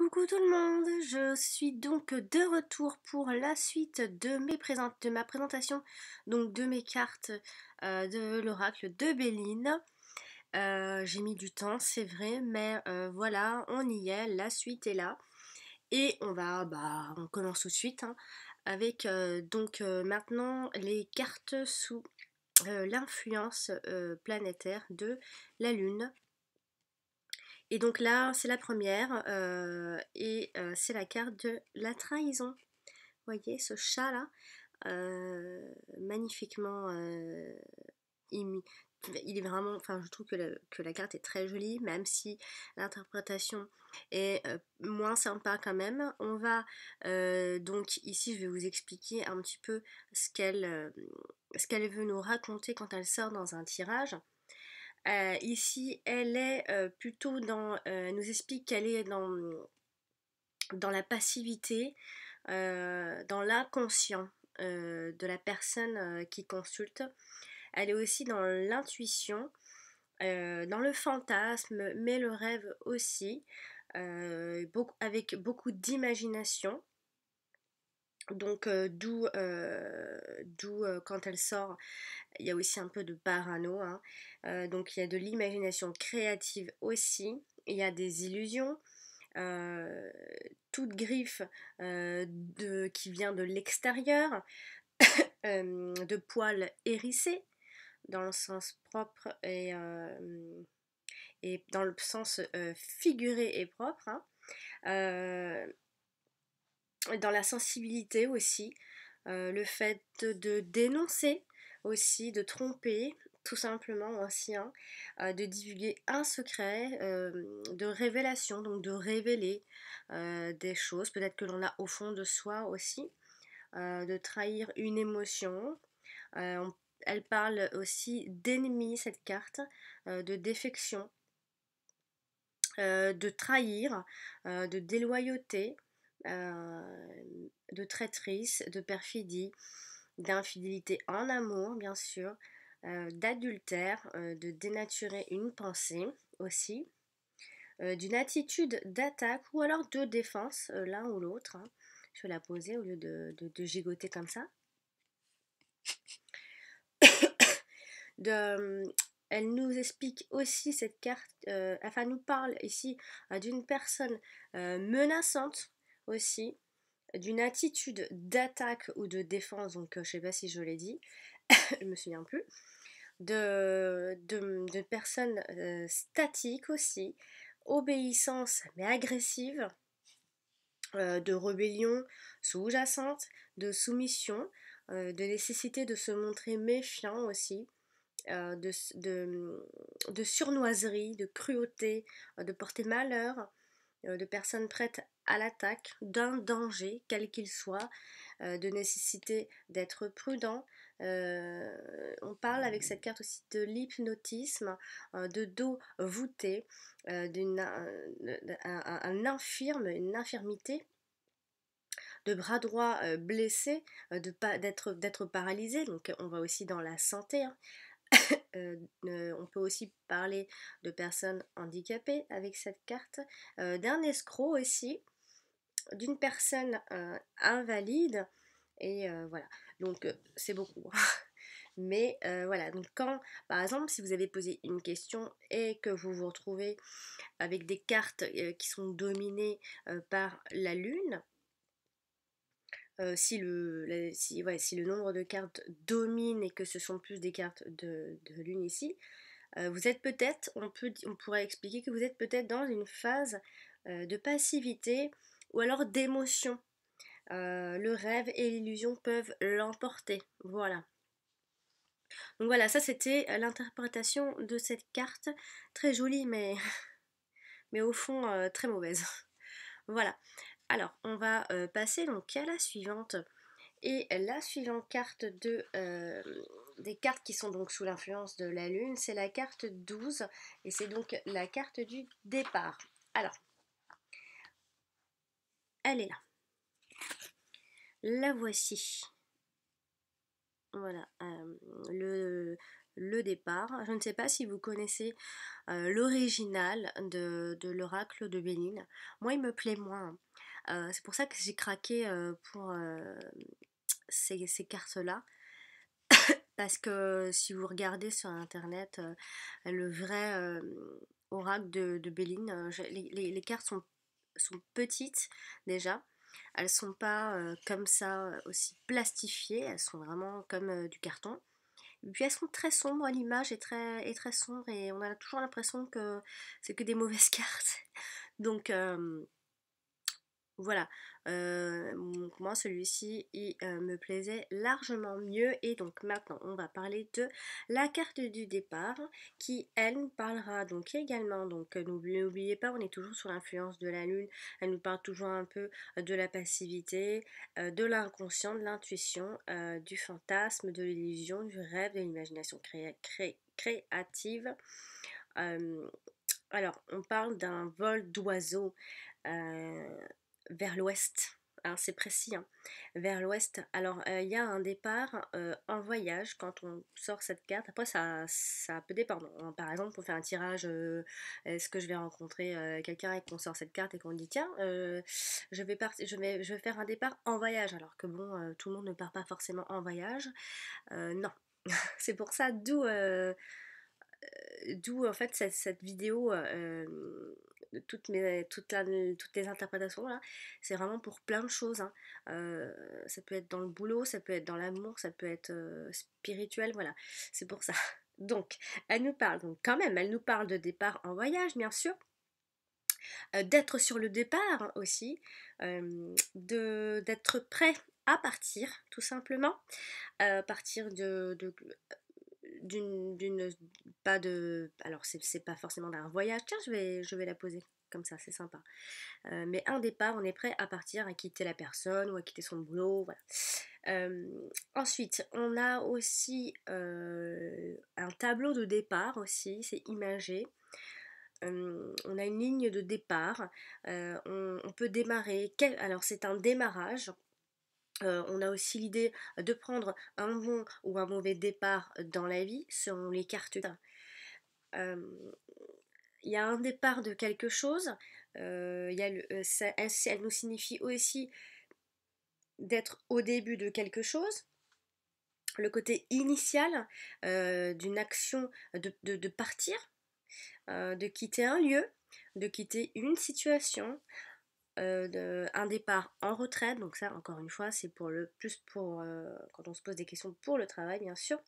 Coucou tout le monde, je suis donc de retour pour la suite de ma présentation donc de mes cartes de l'oracle de Béline. J'ai mis du temps, c'est vrai, mais voilà, on y est, la suite est là. Et on commence tout de suite hein, avec maintenant les cartes sous l'influence planétaire de la Lune. Et donc là, c'est la première, c'est la carte de la trahison. Vous voyez ce chat-là, magnifiquement imi- il est vraiment, enfin je trouve que la carte est très jolie, même si l'interprétation est moins sympa quand même. On va donc ici je vais vous expliquer un petit peu ce qu'elle veut nous raconter quand elle sort dans un tirage. Ici, elle est plutôt elle nous explique qu'elle est dans la passivité, dans l'inconscient de la personne qui consulte. Elle est aussi dans l'intuition, dans le fantasme, mais le rêve aussi, avec beaucoup d'imagination. Donc d'où quand elle sort, il y a aussi un peu de parano, hein. Donc il y a de l'imagination créative aussi, il y a des illusions, euh, toute griffe qui vient de l'extérieur, de poils hérissés dans le sens propre et dans le sens figuré et propre, hein. Euh, dans la sensibilité aussi, le fait de dénoncer aussi, de tromper, tout simplement aussi, hein, de divulguer un secret, de révélation, donc de révéler des choses, peut-être que l'on a au fond de soi aussi, de trahir une émotion. Elle parle aussi d'ennemi, cette carte, de défection, de trahir, de déloyauté, de traîtrise, de perfidie, d'infidélité en amour, bien sûr, d'adultère, de dénaturer une pensée aussi, d'une attitude d'attaque ou alors de défense, l'un ou l'autre, hein. Je vais la poser au lieu de gigoter comme ça. De, elle nous explique aussi cette carte, enfin nous parle ici d'une personne menaçante aussi, d'une attitude d'attaque ou de défense, donc je sais pas si je l'ai dit, je me souviens plus, de personnes statiques aussi, obéissance mais agressive, de rébellion sous-jacente, de soumission, de nécessité de se montrer méfiant aussi, de surnoiserie, de cruauté, de porter malheur, de personnes prêtes à l'attaque, d'un danger, quel qu'il soit, de nécessité d'être prudent. On parle avec cette carte aussi de l'hypnotisme, de dos voûté, un infirme, une infirmité, de bras droit blessé, d'être paralysé, donc on va aussi dans la santé, hein. On peut aussi parler de personnes handicapées avec cette carte, d'un escroc aussi, d'une personne invalide, et voilà. Donc c'est beaucoup. Mais voilà, donc quand, par exemple, si vous avez posé une question et que vous vous retrouvez avec des cartes qui sont dominées par la lune, si le nombre de cartes domine et que ce sont plus des cartes de lune ici, vous êtes peut-être, on pourrait expliquer que vous êtes peut-être dans une phase de passivité ou alors d'émotion. Le rêve et l'illusion peuvent l'emporter. Voilà. Donc voilà, ça c'était l'interprétation de cette carte. Très jolie, mais, mais au fond très mauvaise. Voilà. Alors, on va passer donc à la suivante. Et la suivante carte des cartes qui sont donc sous l'influence de la Lune, c'est la carte 12 et c'est donc la carte du départ. Alors, elle est là. La voici. Voilà. le départ. Je ne sais pas si vous connaissez l'original de l'oracle de Béline. Moi, il me plaît moins. C'est pour ça que j'ai craqué pour ces cartes-là. Parce que si vous regardez sur internet le vrai oracle de Béline, les cartes sont petites déjà. Elles sont pas comme ça aussi plastifiées, elles sont vraiment comme du carton. Et puis elles sont très sombres, l'image est très sombre et on a toujours l'impression que c'est que des mauvaises cartes. Donc voilà, moi celui-ci il me plaisait largement mieux et donc maintenant on va parler de la carte du départ qui elle nous parlera donc également, donc n'oubliez pas on est toujours sous l'influence de la lune, elle nous parle toujours un peu de la passivité, de l'inconscient, de l'intuition, du fantasme, de l'illusion, du rêve, de l'imagination créative. Euh, alors on parle d'un vol d'oiseau. Euh, Vers l'ouest. Alors c'est précis, hein. Vers l'ouest. Alors il y a un départ en voyage quand on sort cette carte. Après ça peut dépendre, hein. Par exemple, pour faire un tirage, est-ce que je vais rencontrer quelqu'un et qu'on sort cette carte et qu'on dit tiens, je vais faire un départ en voyage. Alors que bon, tout le monde ne part pas forcément en voyage. Non. C'est pour ça, d'où en fait cette vidéo, toutes les interprétations là, c'est vraiment pour plein de choses, hein. Ça peut être dans le boulot, ça peut être dans l'amour, ça peut être spirituel, voilà, c'est pour ça. Donc, elle nous parle, donc quand même, elle nous parle de départ en voyage, bien sûr, d'être sur le départ aussi, d'être prêt à partir, tout simplement, partir d'une pas de alors c'est pas forcément d'un voyage, tiens je vais la poser comme ça, c'est sympa. Mais un départ, on est prêt à partir, à quitter la personne ou à quitter son boulot, voilà. Ensuite on a aussi un tableau de départ aussi, c'est imagé. On a une ligne de départ, on peut démarrer, alors c'est un démarrage. On a aussi l'idée de prendre un bon ou un mauvais départ dans la vie selon les cartes. Euh, Il y a un départ de quelque chose, il y a elle nous signifie aussi d'être au début de quelque chose, le côté initial d'une action de partir, de quitter un lieu, de quitter une situation, un départ en retraite, donc ça encore une fois c'est pour le plus pour quand on se pose des questions pour le travail bien sûr.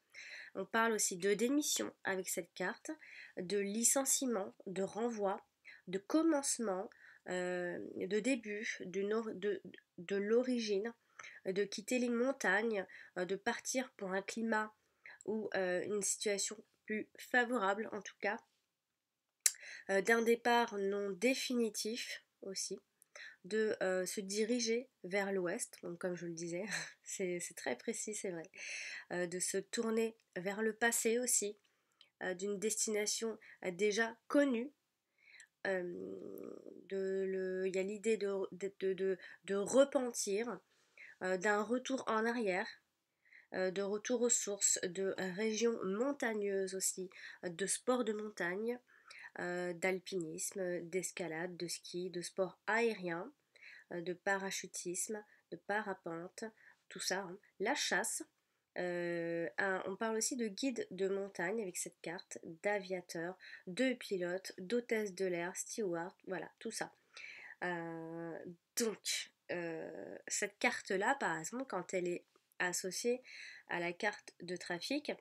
On parle aussi de démission avec cette carte, de licenciement, de renvoi, de commencement, de début, de l'origine, de quitter les montagnes, de partir pour un climat ou une situation plus favorable en tout cas, d'un départ non définitif aussi, de se diriger vers l'ouest, donc comme je le disais, c'est très précis, c'est vrai, de se tourner vers le passé aussi, d'une destination déjà connue. Il y a l'idée de repentir, d'un retour en arrière, de retour aux sources, de régions montagneuses aussi, de sport de montagne, d'alpinisme, d'escalade, de ski, de sport aérien, de parachutisme, de parapente, tout ça, hein. La chasse. On parle aussi de guide de montagne avec cette carte, d'aviateur, de pilote, d'hôtesse de l'air, steward, voilà, tout ça. Euh, cette carte-là, par exemple, quand elle est associée à la carte de trafic,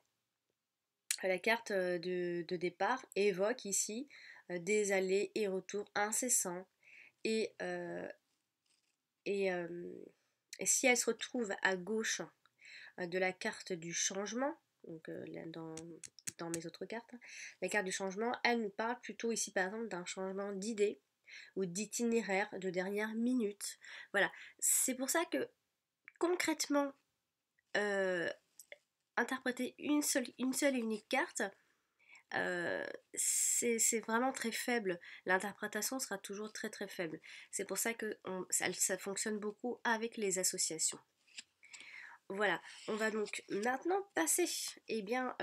la carte de départ évoque ici des allers et retours incessants et, et, euh, et si elle se retrouve à gauche de la carte du changement, donc là, dans mes autres cartes, la carte du changement, elle nous parle plutôt ici par exemple d'un changement d'idée ou d'itinéraire de dernière minute. Voilà, c'est pour ça que concrètement, euh, interpréter une seule et unique carte, c'est vraiment très faible. L'interprétation sera toujours très très faible. C'est pour ça que ça fonctionne beaucoup avec les associations. Voilà, on va donc maintenant passer, eh bien,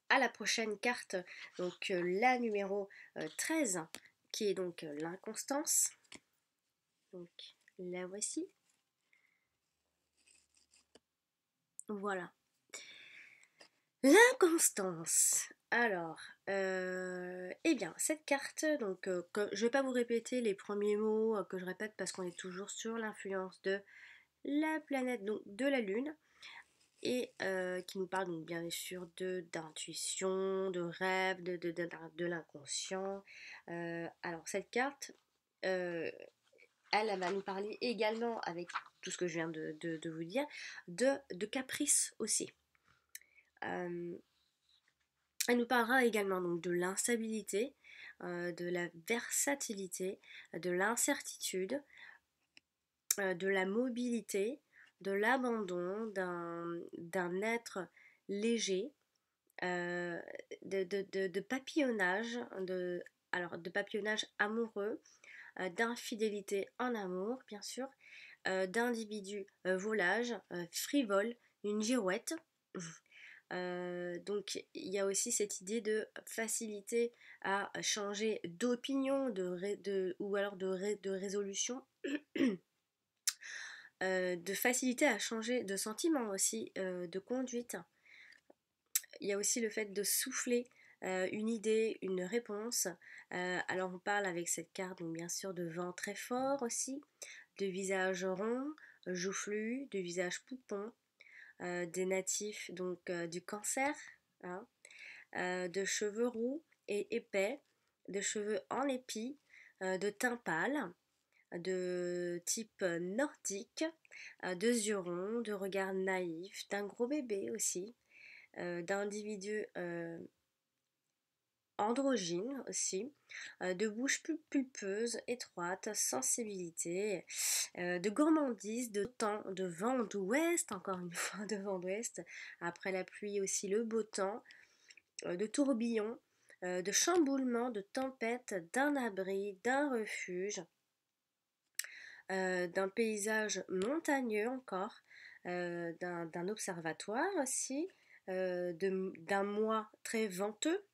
à la prochaine carte, donc la numéro 13, qui est donc l'inconstance. Donc la voici. Voilà. L'inconstance. Alors, eh bien, cette carte, donc, je ne vais pas vous répéter les premiers mots que je répète parce qu'on est toujours sur l'influence de la planète, donc de la Lune, et qui nous parle donc bien sûr d'intuition, de rêve, de l'inconscient. Alors, cette carte, elle va nous parler également, avec tout ce que je viens de vous dire, de caprice aussi. Elle nous parlera également donc de l'instabilité, de la versatilité, de l'incertitude, de la mobilité, de l'abandon, d'un être léger, euh, de papillonnage, de papillonnage amoureux, d'infidélité en amour, bien sûr, d'individus volages, frivoles, une girouette. Donc il y a aussi cette idée de facilité à changer d'opinion ou alors de résolution, de facilité à changer de sentiment aussi, de conduite. Il y a aussi le fait de souffler une idée, une réponse. Alors on parle avec cette carte donc bien sûr de vent très fort aussi, de visage rond, joufflu, de visage poupon, des natifs donc du cancer, hein, de cheveux roux et épais, de cheveux en épi, de teint pâle, de type nordique, de yeux ronds, de regard naïf, d'un gros bébé aussi, d'individus androgyne aussi, de bouche plus pulpeuse, étroite, sensibilité, de gourmandise, de temps, de vent d'ouest, encore une fois de vent d'ouest, après la pluie aussi le beau temps, de tourbillons, de chamboulements, de tempêtes, d'un abri, d'un refuge, d'un paysage montagneux encore, d'un observatoire aussi, d'un mois très venteux.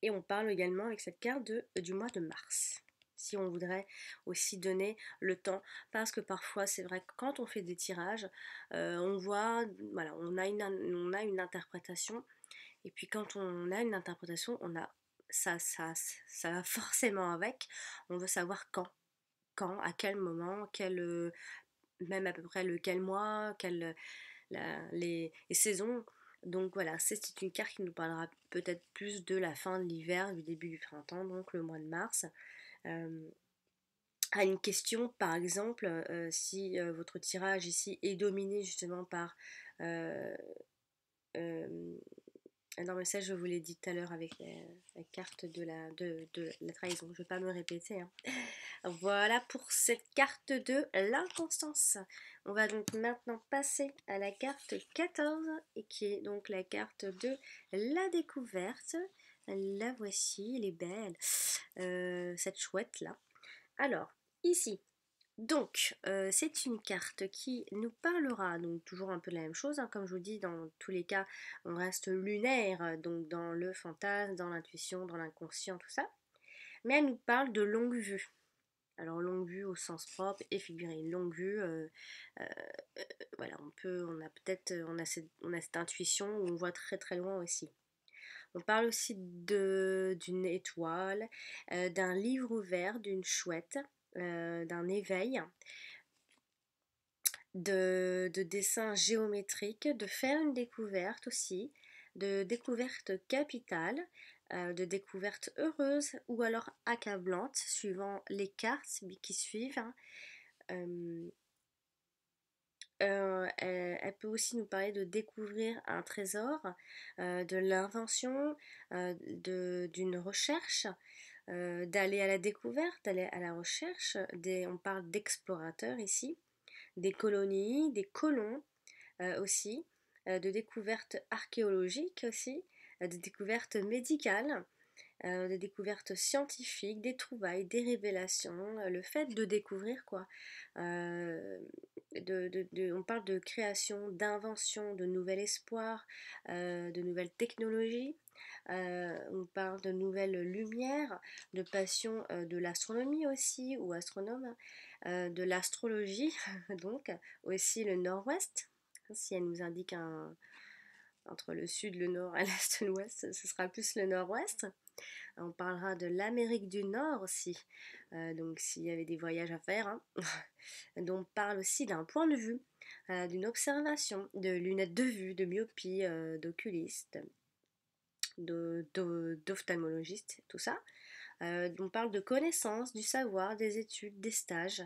Et on parle également avec cette carte du mois de mars. Si on voudrait aussi donner le temps, parce que parfois c'est vrai que quand on fait des tirages, on voit, voilà, on a une interprétation, et puis quand on a une interprétation, on a ça va forcément avec. On veut savoir quand, à quel moment, même à peu près quel mois, les saisons. Donc voilà, c'est une carte qui nous parlera peut-être plus de la fin de l'hiver, du début du printemps, donc le mois de mars. À une question, par exemple, si votre tirage ici est dominé justement par euh, euh, non, mais ça, je vous l'ai dit tout à l'heure avec la carte de la trahison. Je ne vais pas me répéter, hein. Voilà pour cette carte de l'inconstance. On va donc maintenant passer à la carte 14, et qui est donc la carte de la découverte. La voici, elle est belle. Cette chouette-là. Alors, ici, donc, c'est une carte qui nous parlera, donc toujours un peu de la même chose, hein, comme je vous dis, dans tous les cas, on reste lunaire, donc dans le fantasme, dans l'intuition, dans l'inconscient, tout ça. Mais elle nous parle de longue vue. Alors longue vue au sens propre et figuré. Longue vue, euh, voilà, on a cette intuition où on voit très très loin aussi. On parle aussi d'une étoile, d'un livre ouvert, d'une chouette, d'un éveil, de dessins géométriques, de faire une découverte aussi, de découverte capitale, de découverte heureuse ou alors accablante, suivant les cartes qui suivent, hein. Elle peut aussi nous parler de découvrir un trésor, de l'invention, d'une recherche, d'aller à la découverte, d'aller à la recherche. On parle d'explorateurs ici, des colonies, des colons aussi, de découvertes archéologiques aussi, de découvertes médicales, des découvertes scientifiques, des trouvailles, des révélations, le fait de découvrir quoi. Euh, on parle de création, d'invention, de nouvel espoir, de nouvelles technologies. On parle de nouvelles lumières, de passion de l'astronomie aussi, ou astronome, de l'astrologie, donc aussi le nord-ouest. Si elle nous indique entre le sud, le nord, et l'est, l'ouest, ce sera plus le nord-ouest. On parlera de l'Amérique du Nord aussi, donc s'il y avait des voyages à faire, hein. Donc on parle aussi d'un point de vue, d'une observation, de lunettes de vue, de myopie, d'oculiste, d'ophtalmologiste, tout ça. On parle de connaissances, du savoir, des études, des stages,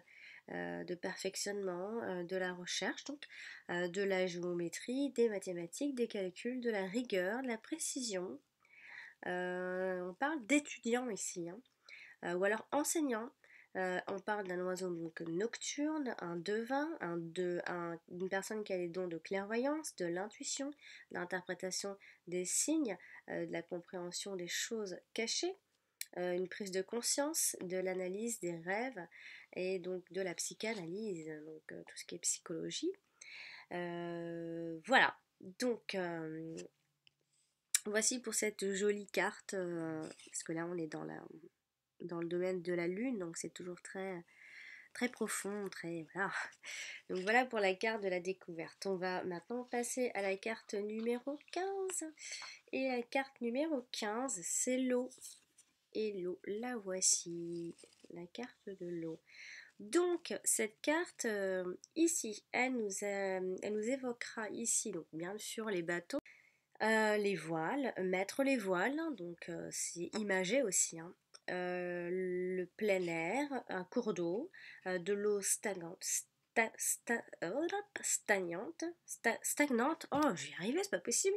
de perfectionnement, de la recherche, donc de la géométrie, des mathématiques, des calculs, de la rigueur, de la précision. On parle d'étudiants ici, hein, ou alors enseignants. On parle d'un oiseau donc nocturne, un devin, une personne qui a les dons de clairvoyance, de l'intuition, de l'interprétation des signes, de la compréhension des choses cachées, une prise de conscience, de l'analyse des rêves et donc de la psychanalyse, donc tout ce qui est psychologie. Voilà, donc voici pour cette jolie carte, parce que là on est dans le domaine de la lune, donc c'est toujours très, très profond, très voilà. Donc voilà pour la carte de la découverte. On va maintenant passer à la carte numéro 15. Et la carte numéro 15, c'est l'eau. Et l'eau, la voici, la carte de l'eau. Donc cette carte ici, elle nous évoquera ici, donc bien sûr les bateaux, les voiles, mettre les voiles, donc c'est imagé aussi, hein. Le plein air, un cours d'eau, de l'eau stagnante, stagnante, oh j'y arrivais, c'est pas possible,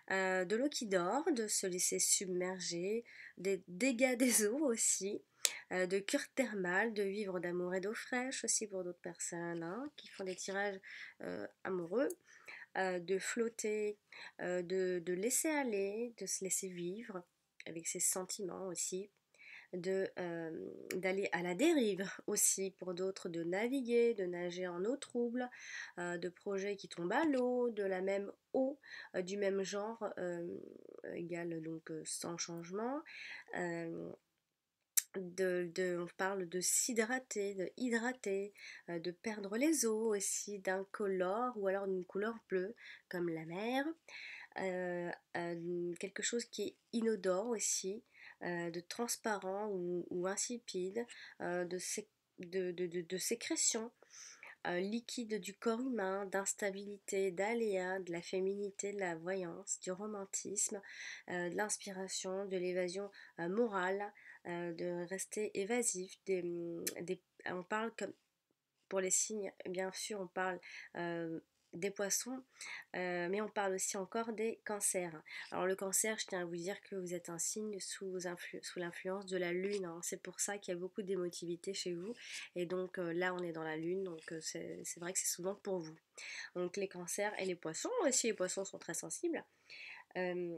de l'eau qui dort, de se laisser submerger, des dégâts des eaux aussi, de cure thermale, de vivre d'amour et d'eau fraîche aussi pour d'autres personnes, hein, qui font des tirages amoureux, de flotter, de laisser aller, de se laisser vivre avec ses sentiments aussi, d'aller à la dérive aussi pour d'autres, de naviguer, de nager en eau trouble, de projets qui tombent à l'eau, de la même eau, du même genre, égale donc sans changement. Euh, on parle de s'hydrater, de hydrater, de perdre les os aussi, d'incolore ou alors d'une couleur bleue comme la mer, quelque chose qui est inodore aussi, de transparent ou insipide, de sécrétion liquide du corps humain, d'instabilité, d'aléa, de la féminité, de la voyance, du romantisme, de l'inspiration, de l'évasion morale, de rester évasif. On parle comme pour les signes, bien sûr, on parle des poissons, mais on parle aussi encore des cancers. Alors le cancer, je tiens à vous dire que vous êtes un signe sous l'influence de la lune, hein. C'est pour ça qu'il y a beaucoup d'émotivité chez vous. Et donc là, on est dans la lune, donc c'est vrai que c'est souvent pour vous. Donc les cancers et les poissons, aussi les poissons sont très sensibles. Euh,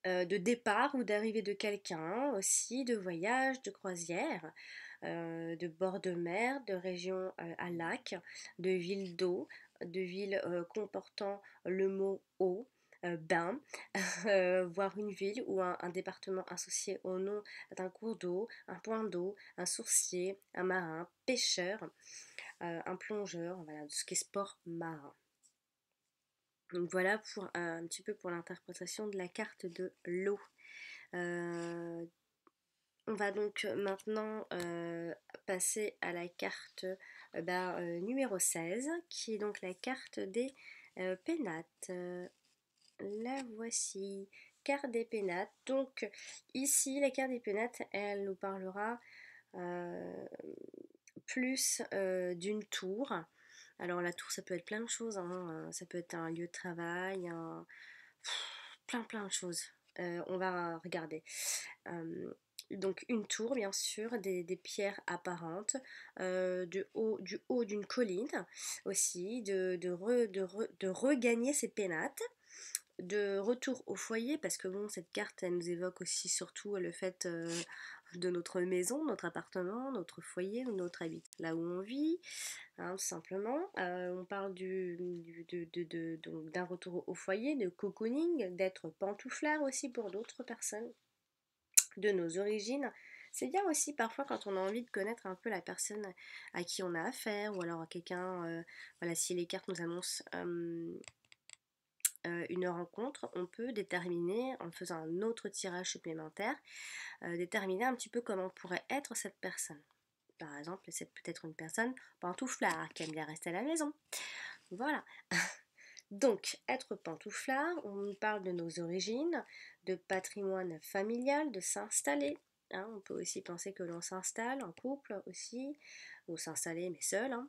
de départ ou d'arrivée de quelqu'un aussi, de voyage, de croisière, de bord de mer, de région à lac, de ville d'eau, de ville comportant le mot eau, bain, voire une ville ou un département associé au nom d'un cours d'eau, un point d'eau, un sourcier, un marin, pêcheur, un plongeur, voilà, tout ce qui est sport marin. Donc voilà pour un petit peu pour l'interprétation de la carte de l'eau. Euh, on va donc maintenant passer à la carte numéro 16, qui est donc la carte des pénates. La voici, carte des pénates. Donc ici, la carte des pénates, elle nous parlera plus d'une tour. Alors la tour, ça peut être plein de choses, hein. Ça peut être un lieu de travail, plein de choses. On va regarder. Donc une tour, bien sûr, des pierres apparentes, du haut d'une colline aussi, de regagner ses pénates. de retour au foyer, parce que bon, cette carte, elle nous évoque aussi surtout le fait de notre maison, notre appartement, notre foyer, notre habitat, là où on vit, hein, tout simplement. On parle donc d'un retour au foyer, de cocooning, d'être pantouflard aussi pour d'autres personnes, de nos origines. C'est bien aussi parfois quand on a envie de connaître un peu la personne à qui on a affaire, ou alors à quelqu'un, voilà, si les cartes nous annoncent une rencontre, on peut déterminer, en faisant un autre tirage supplémentaire, déterminer un petit peu comment pourrait être cette personne. Par exemple, c'est peut-être une personne pantouflard qui aime bien rester à la maison. Voilà. Donc, être pantouflard, on parle de nos origines, de patrimoine familial, de s'installer. Hein, on peut aussi penser que l'on s'installe en couple aussi, ou s'installer mais seul, hein,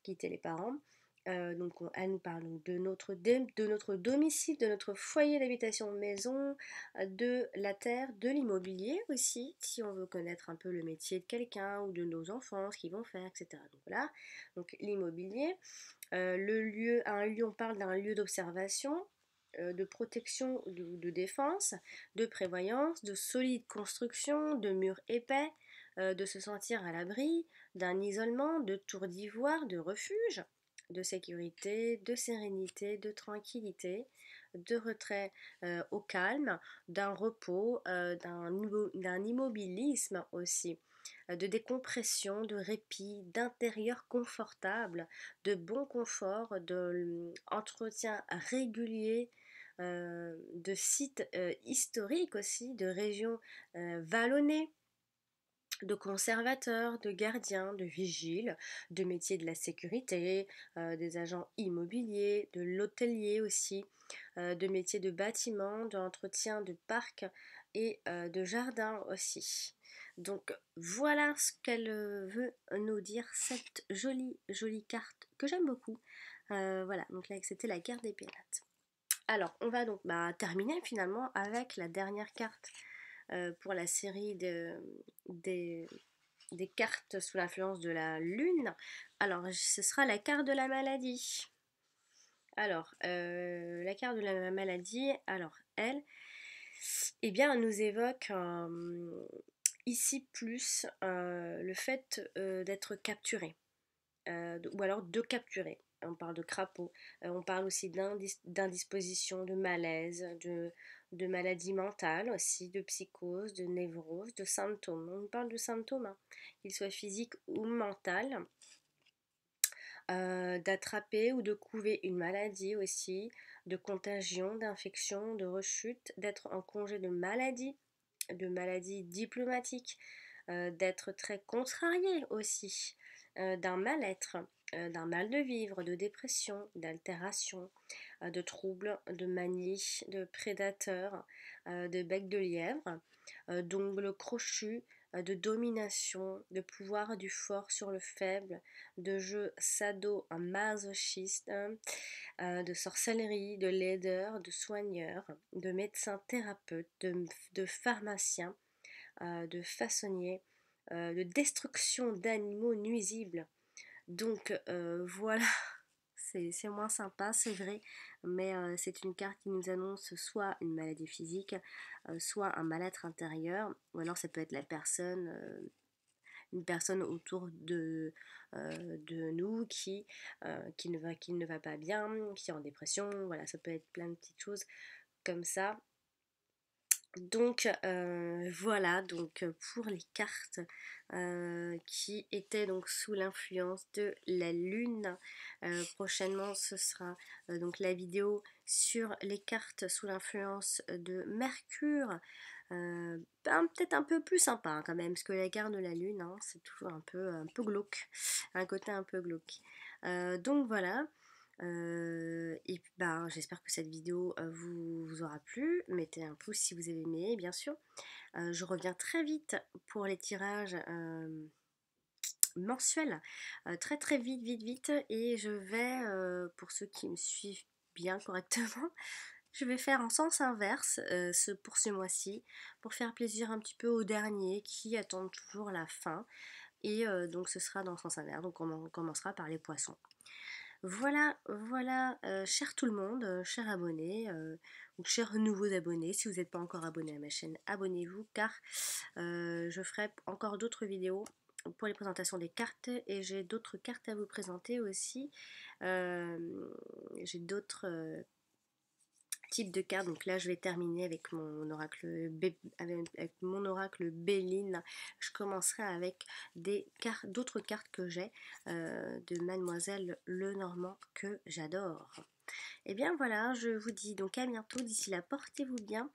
quitter les parents. Elle nous parle donc de notre domicile, de notre foyer d'habitation maison, de la terre, de l'immobilier aussi, si on veut connaître un peu le métier de quelqu'un ou de nos enfants, ce qu'ils vont faire, etc. Donc voilà, donc l'immobilier. On parle d'un lieu d'observation, de protection ou de défense, de prévoyance, de solide construction, de murs épais, de se sentir à l'abri, d'un isolement, de tour d'ivoire, de refuge, de sécurité, de sérénité, de tranquillité, de retrait au calme, d'un repos, d'un immobilisme aussi, de décompression, de répit, d'intérieur confortable, de bon confort, d'entretien régulier, de sites historiques aussi, de régions vallonnées, de conservateurs, de gardiens, de vigiles, de métiers de la sécurité, des agents immobiliers, de l'hôtelier aussi, de métiers de bâtiment, d'entretien de parcs et de jardin aussi. Donc voilà ce qu'elle veut nous dire, cette jolie carte que j'aime beaucoup. Voilà, donc là c'était la carte des pirates. Alors on va donc terminer finalement avec la dernière carte pour la série des, des cartes sous l'influence de la lune. Alors, ce sera la carte de la maladie. Alors, la carte de la maladie, alors elle, eh bien, elle nous évoque ici plus le fait d'être capturé, ou alors de capturer. On parle de crapaud, on parle aussi d'indisposition, de malaise, de maladie mentale aussi, de psychose, de névrose, de symptômes. On parle de symptômes, hein, qu'ils soient physiques ou mentaux, d'attraper ou de couver une maladie aussi, de contagion, d'infection, de rechute, d'être en congé de maladie diplomatique, d'être très contrarié aussi, d'un mal-être, d'un mal de vivre, de dépression, d'altération, de troubles, de manie, de prédateurs, de bec de lièvre, d'ongles crochus, de domination, de pouvoir du fort sur le faible, de jeu sado-masochiste, de sorcellerie, de laideur, de soigneur, de médecin thérapeute, de pharmacien, de façonnier, de destruction d'animaux nuisibles. Donc voilà, c'est moins sympa, c'est vrai, mais c'est une carte qui nous annonce soit une maladie physique, soit un mal-être intérieur, ou alors ça peut être une personne autour de nous qui ne va pas bien, qui est en dépression, voilà, ça peut être plein de petites choses comme ça. Donc voilà, donc pour les cartes qui étaient donc sous l'influence de la lune, prochainement ce sera donc la vidéo sur les cartes sous l'influence de Mercure, peut-être un peu plus sympa hein, quand même, parce que la carte de la lune, hein, c'est toujours un peu glauque, un côté un peu glauque. Donc voilà. Et ben, j'espère que cette vidéo vous aura plu. Mettez un pouce si vous avez aimé, bien sûr. Je reviens très vite pour les tirages mensuels. Très très vite. Et je vais, pour ceux qui me suivent bien correctement, je vais faire en sens inverse pour ce mois-ci, pour faire plaisir un petit peu aux derniers qui attendent toujours la fin. Et donc ce sera dans le sens inverse. Donc on commencera par les poissons. Voilà, voilà, cher tout le monde, chers abonnés, ou chers nouveaux abonnés, si vous n'êtes pas encore abonné à ma chaîne, abonnez-vous car je ferai encore d'autres vidéos pour les présentations des cartes et j'ai d'autres cartes à vous présenter aussi. J'ai d'autres types de cartes, donc là je vais terminer avec mon oracle, avec mon oracle Béline. Je commencerai avec d'autres cartes que j'ai de Mademoiselle Lenormand que j'adore. Et bien voilà, je vous dis donc à bientôt, d'ici là portez-vous bien.